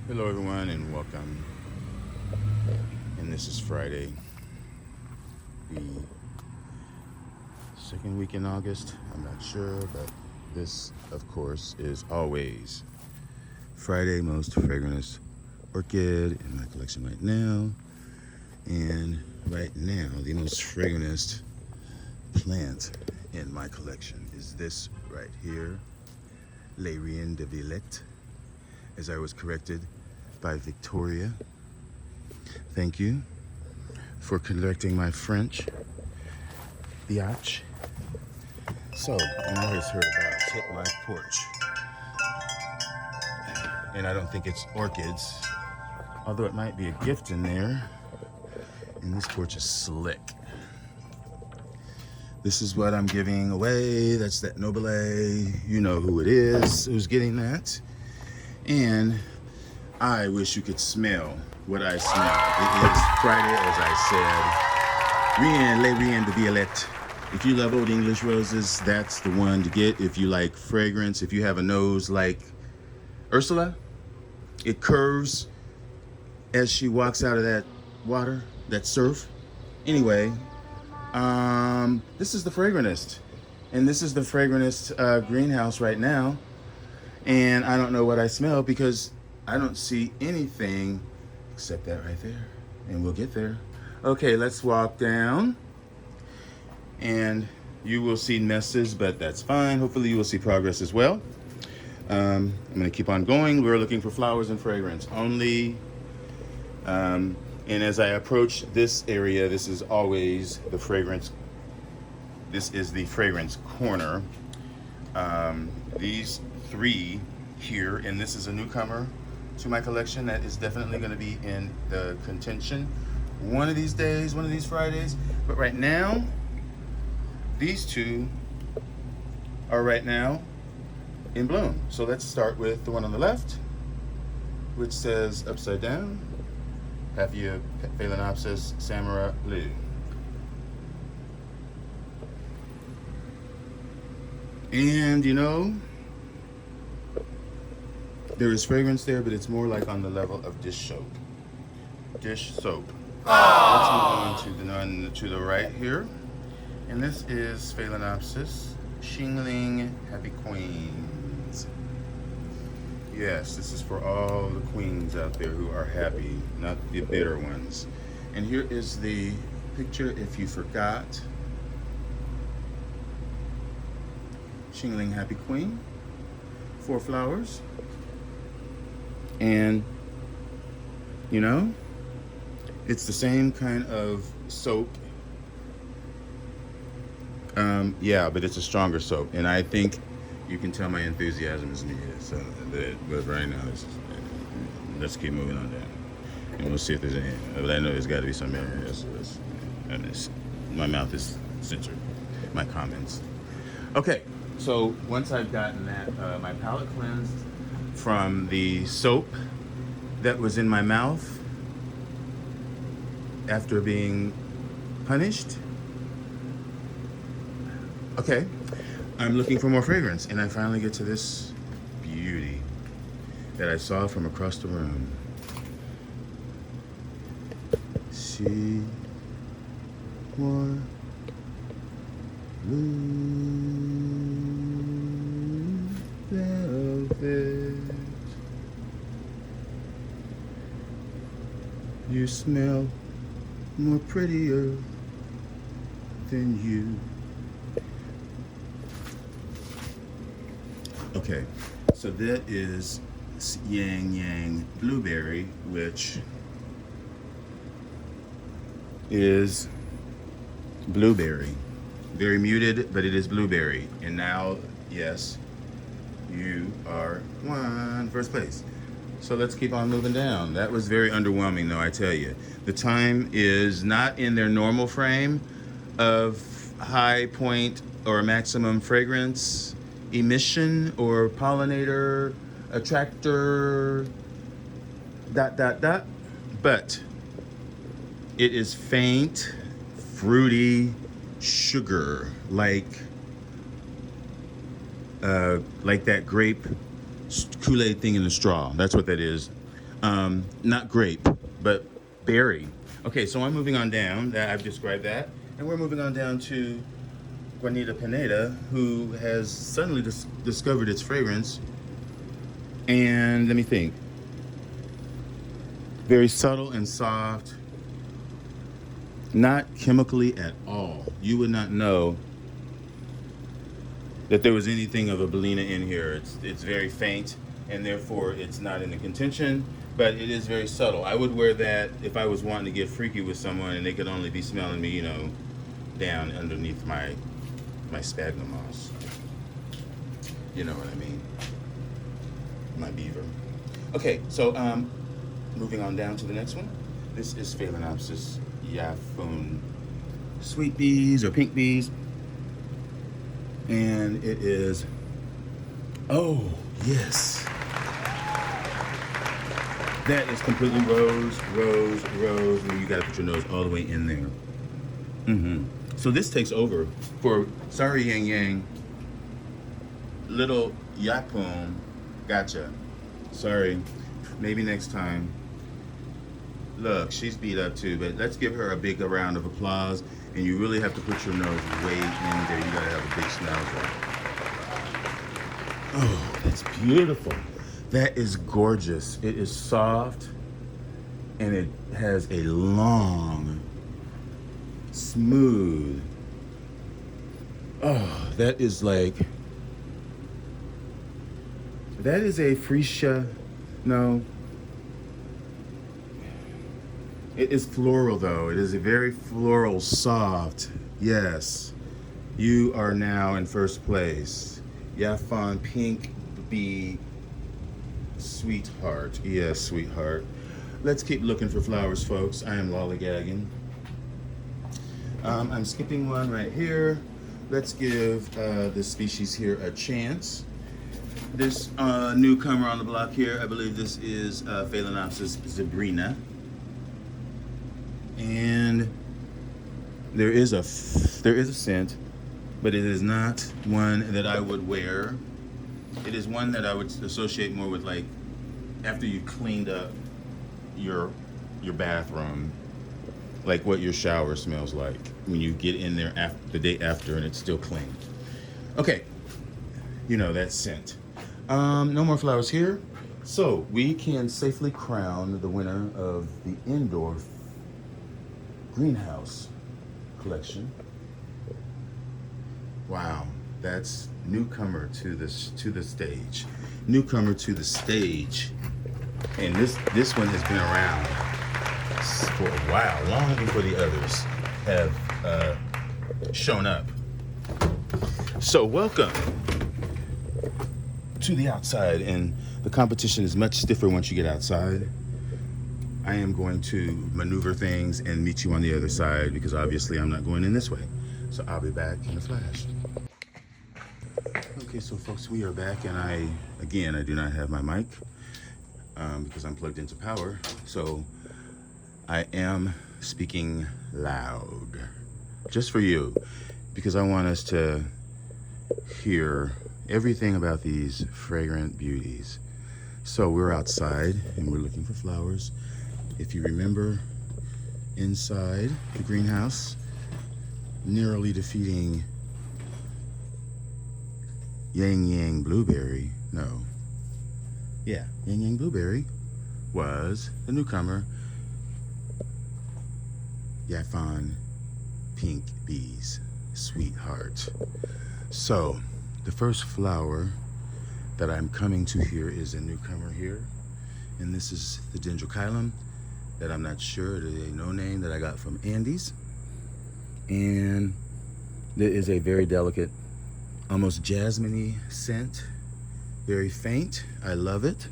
Hello everyone and welcome. And this is Friday, the second week in August. I'm not sure, but this of course is always Friday most fragrantest orchid in my collection right now. And right now the most fragrantest plant in my collection is this right here, Le Rien de Villette, as I was corrected by Victoria. Thank you for correcting my French. Biatch. So, I'm always heard about Hit My Porch. And I don't think it's orchids, although it might be a gift in there. And this porch is slick. This is what I'm giving away. That's that Nobile. You know who it is who's getting that. And I wish you could smell what I smell. It is Friday, as I said. Rien, Le Rien de Villette. If you love Old English roses, that's the one to get. If you like fragrance, if you have a nose like Ursula, it curves as she walks out of that water, that surf. Anyway, this is the fragrantest. And this is the fragrantest greenhouse right now. And I don't know what I smell because I don't see anything except that right there. And we'll get there. Okay, let's walk down. And you will see messes, but that's fine. Hopefully you will see progress as well. I'm gonna keep on going. We're looking for flowers and fragrance only. And as I approach this area, this is always the fragrance. This is the fragrance corner. These three here, and this is a newcomer to my collection that is definitely going to be in the contention one of these days, one of these Fridays. But right now, these two are right now in bloom. So let's start with the one on the left, which says upside down, Phalaenopsis Samera Blue. And you know, there is fragrance there, but it's more like on the level of dish soap. Dish soap. Let's move on to the one to the right here. And this is Phalaenopsis Shingling Happy Queens. Yes, this is for all the queens out there who are happy, not the bitter ones. And here is the picture if you forgot. Shingling Happy Queen, 4 flowers, and you know, it's the same kind of soap. Yeah, but it's a stronger soap, and I think you can tell my enthusiasm is needed. So, but right now, let's keep moving on down, and we'll see if there's any. But I know there's got to be some areas. My mouth is censored. My comments. Okay. So once I've gotten that, my palate cleansed from the soap that was in my mouth after being punished. Okay, I'm looking for more fragrance, and I finally get to this beauty that I saw from across the room. See more blue velvet. You smell more prettier than you. Okay, so that is Yang Yang Blueberry, which is blueberry. Very muted, but it is blueberry. And now, yes, you are first place. So let's keep on moving down. That was very underwhelming, though, I tell you. The time is not in their normal frame of high point or maximum fragrance emission or pollinator attractor ... But it is faint, fruity sugar, like that grape Kool-Aid thing in the straw. That's what that is. Not grape, but berry. Okay, so I'm moving on down. I've described that. And we're moving on down to Juanita Pineda, who has suddenly discovered its fragrance. And let me think. Very subtle and soft. Not chemically at all. You would not know that there was anything of a belina in here. It's very faint, and therefore it's not in the contention, but it is very subtle. I would wear that if I was wanting to get freaky with someone and they could only be smelling me, you know, down underneath my sphagnum moss. You know what I mean? My beaver. Okay, so moving on down to the next one. This is Phalaenopsis Yang Sweet Bees or Pink Bees. And it is, oh, yes. That is completely rose, rose, rose. And you gotta put your nose all the way in there. So this takes over for, sorry, Yang Yang. Little Yapun, gotcha. Sorry, maybe next time. Look, she's beat up too, but let's give her a big round of applause. And you really have to put your nose way in there. You gotta have a big schnauzer. Oh, that's beautiful. That is gorgeous. It is soft, and it has a long, smooth. Oh, that is like, that is a freesia. No. It is floral though. It is a very floral, soft. Yes. You are now in first place. Yaphet Pink Bee, sweetheart. Yes, sweetheart. Let's keep looking for flowers, folks. I am lollygagging. I'm skipping one right here. Let's give this species here a chance. This newcomer on the block here, I believe this is Phalaenopsis zebrina. And there is a scent, but it is not one that I would wear. It is one that I would associate more with, like, after you cleaned up your bathroom, like what your shower smells like when you get in there the day after and it's still clean. Okay, you know that scent. No more flowers here. So we can safely crown the winner of the indoor greenhouse collection. Wow, that's newcomer to the stage. Newcomer to the stage. And this one has been around for a while, long before the others have shown up. So welcome to the outside, and the competition is much stiffer once you get outside. I am going to maneuver things and meet you on the other side because obviously I'm not going in this way. So I'll be back in a flash. Okay, so folks, we are back, and I do not have my mic because I'm plugged into power. So I am speaking loud just for you because I want us to hear everything about these fragrant beauties. So we're outside and we're looking for flowers. If you remember, inside the greenhouse, narrowly defeating Yang Yang Blueberry, Yang Yang Blueberry was the newcomer, Yaphet Pink Bees, sweetheart. So the first flower that I'm coming to here is a newcomer here, and this is the dendrochilum that I'm not sure, it is a no name that I got from Andy's. And there is a very delicate, almost jasmine-y scent, very faint. I love it,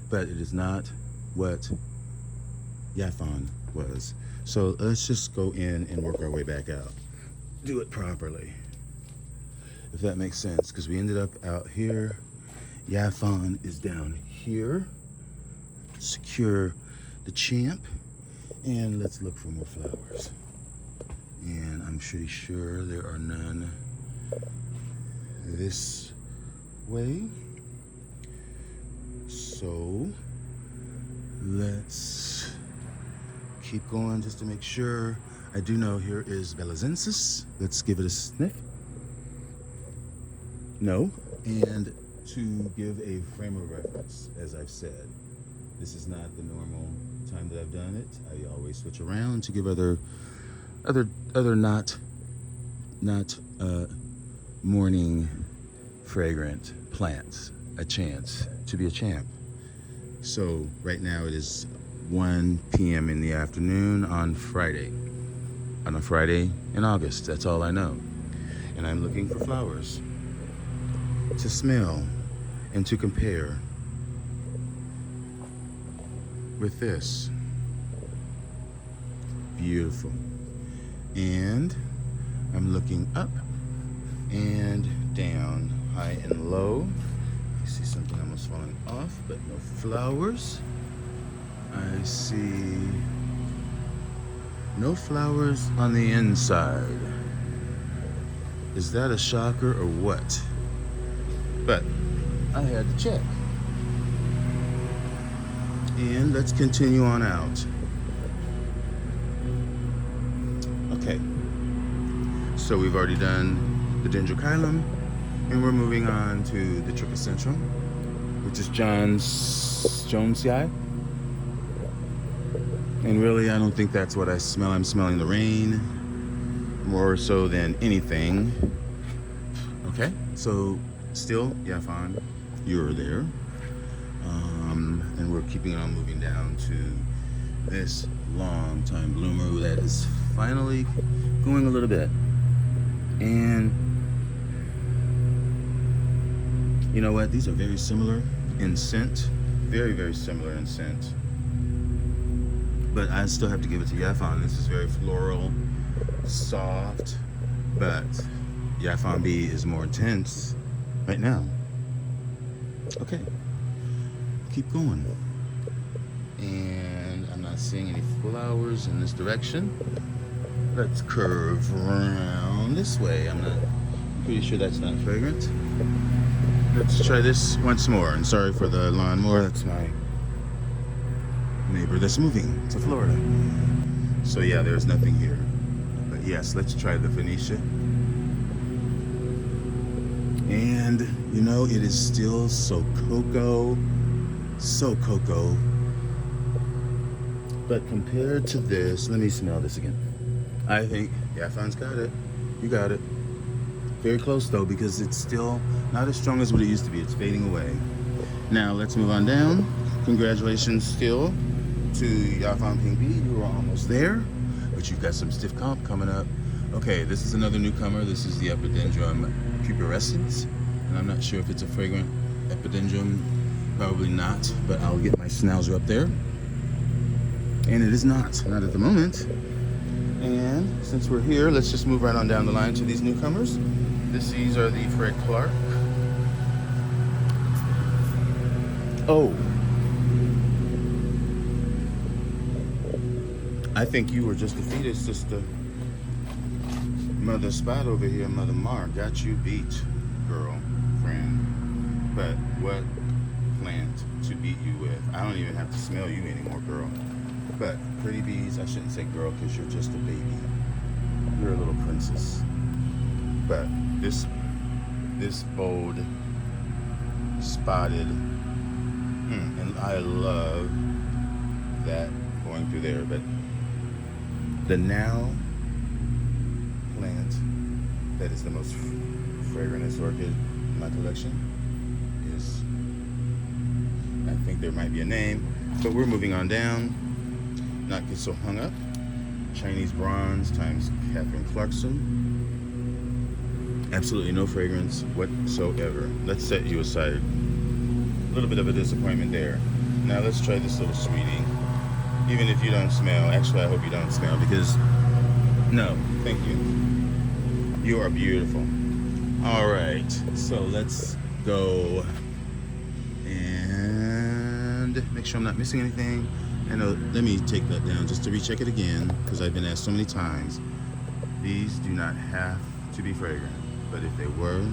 but it is not what Yaphet was. So let's just go in and work our way back out. Do it properly, if that makes sense, because we ended up out here. Yaphet is down here. Secure the champ, and let's look for more flowers. And I'm pretty sure there are none this way. So Let's keep going just to make sure. I do know here is belizensis. Let's give it a sniff. No. And to give a frame of reference, as I've said, this is not the normal time that I've done it. I always switch around to give other not morning fragrant plants a chance to be a champ. So right now it is 1 p.m. in the afternoon on Friday. On a Friday in August, that's all I know. And I'm looking for flowers to smell and to compare with this. Beautiful. And I'm looking up and down, high and low. I see something almost falling off, but no flowers. I see no flowers on the inside. Is that a shocker or what? But I had to check. And let's continue on out. Okay. So we've already done the dendrochilum, and we're moving on to the trichocentrum, which is Jones's eye. And really, I don't think that's what I smell. I'm smelling the rain more so than anything. Okay, so still, Yaphet, you're there. And we're keeping on moving down to this long time bloomer that is finally going a little bit. And you know what? These are very similar in scent. Very, very similar in scent. But I still have to give it to Yaphet. This is very floral, soft, but Yaphet B is more intense right now. Okay, keep going. And I'm not seeing any flowers in this direction. Let's curve around this way. I'm pretty sure that's not fragrant. Let's try this once more. And sorry for the lawnmower. That's my neighbor that's moving to Florida. So yeah, there's nothing here. But yes, let's try the phoenicea. And you know, it is still so cocoa. But compared to this, let me smell this again. I think Yaphet's got it. You got it. Very close though, because it's still not as strong as what it used to be. It's fading away. Now let's move on down. Congratulations still to Yaphet Pink Bee. You are almost there, but you've got some stiff comp coming up. Okay, this is another newcomer. This is the Epidendrum pubescens, and I'm not sure if it's a fragrant epidendrum. Probably not, but I'll get my schnauzer up there. And it is not at the moment. And since we're here, let's just move right on down the line to these newcomers. These are the Fred Clark. Oh. I think you were just a fetus, sister. Mother Spot over here, Mother Mar, got you beat, girlfriend. But what plant to beat you with? I don't even have to smell you anymore, girl. But pretty bees, I shouldn't say girl because you're just a baby. You're a little princess. But this bold, spotted, and I love that going through there. But the now plant that is the most fragrantest orchid in my collection is, I think there might be a name, but we're moving on down. Not get so hung up. Chinese bronze times Katherine Clarkson. Absolutely no fragrance whatsoever. Let's set you aside. A little bit of a disappointment there. Now let's try this little sweetie. Even if you don't smell, actually I hope you don't smell, because no, thank you. You are beautiful. All right, so let's go and make sure I'm not missing anything. And let me take that down just to recheck it again, because I've been asked so many times. These do not have to be fragrant, but if they were,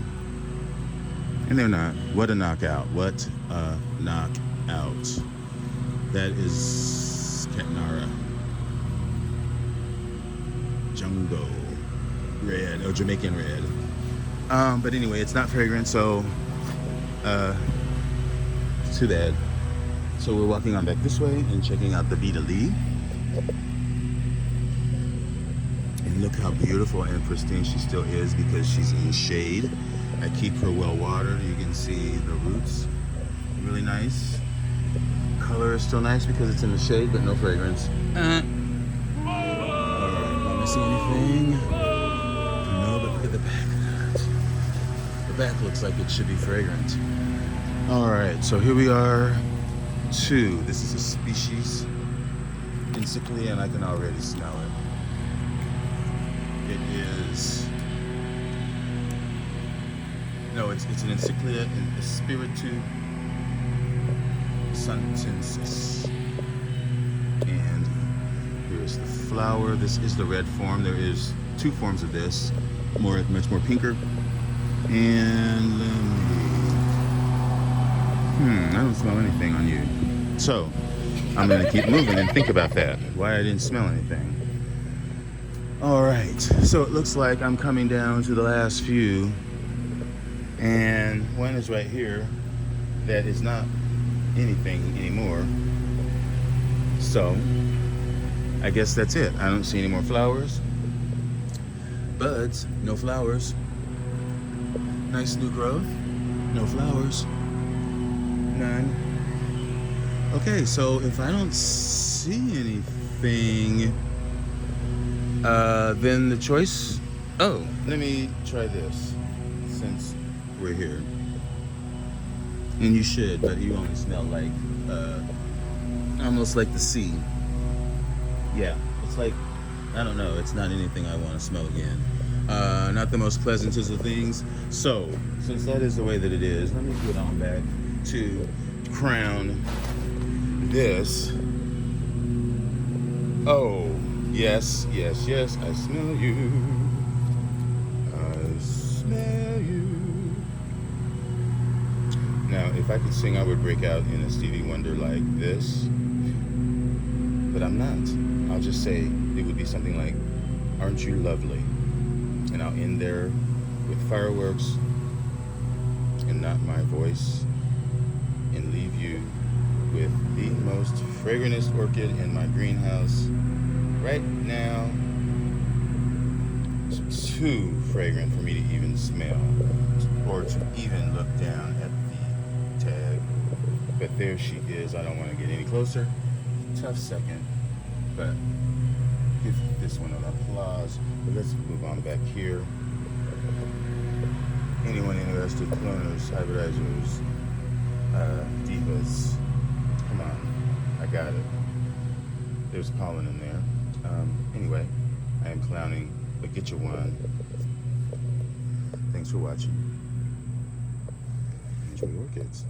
and they're not, what a knockout, what a knockout. That is Catnara. Jungle Red, or Jamaican Red. But anyway, it's not fragrant, so it's too bad. So we're walking on back this way and checking out the Vitaly. And look how beautiful and pristine she still is because she's in shade. I keep her well watered. You can see the roots, really nice. Color is still nice because it's in the shade, but no fragrance. Alright, not missing anything? No, but look at the back of that. The back looks like it should be fragrant. Alright, so here we are. This is a species, Encyclia, and I can already smell it. It is, no, it's an Encyclia in the Spiritu Santensis. And here's the flower. This is the red form. There is two forms of this, much more pinker. And I don't smell anything on you. So I'm gonna keep moving and think about that, why I didn't smell anything. All right, so it looks like I'm coming down to the last few, and one is right here that is not anything anymore. So I guess that's it. I don't see any more flowers. Buds, no flowers. Nice new growth, no flowers. None. Okay, so if I don't see anything, then the choice, let me try this since we're here. And you should, but you only smell like, almost like the sea. Yeah, it's like, I don't know, it's not anything I want to smell again. Not the most pleasantest of things. So, since that is the way that it is, let me get on back to crown this. Oh, yes, yes, yes, I smell you. I smell you. Now, if I could sing, I would break out in a Stevie Wonder like this. But I'm not. I'll just say it would be something like, aren't you lovely? And I'll end there with fireworks and not my voice, and leave you with the most fragrantest orchid in my greenhouse right now. It's too fragrant for me to even smell or to even look down at the tag. But there she is. I don't want to get any closer. Tough second, but give this one an applause. But let's move on back here. Anyone interested, cloners, hybridizers, divas, come on, I got it. There's pollen in there. Anyway, I am clowning, but get your one. Thanks for watching. Enjoy orchids.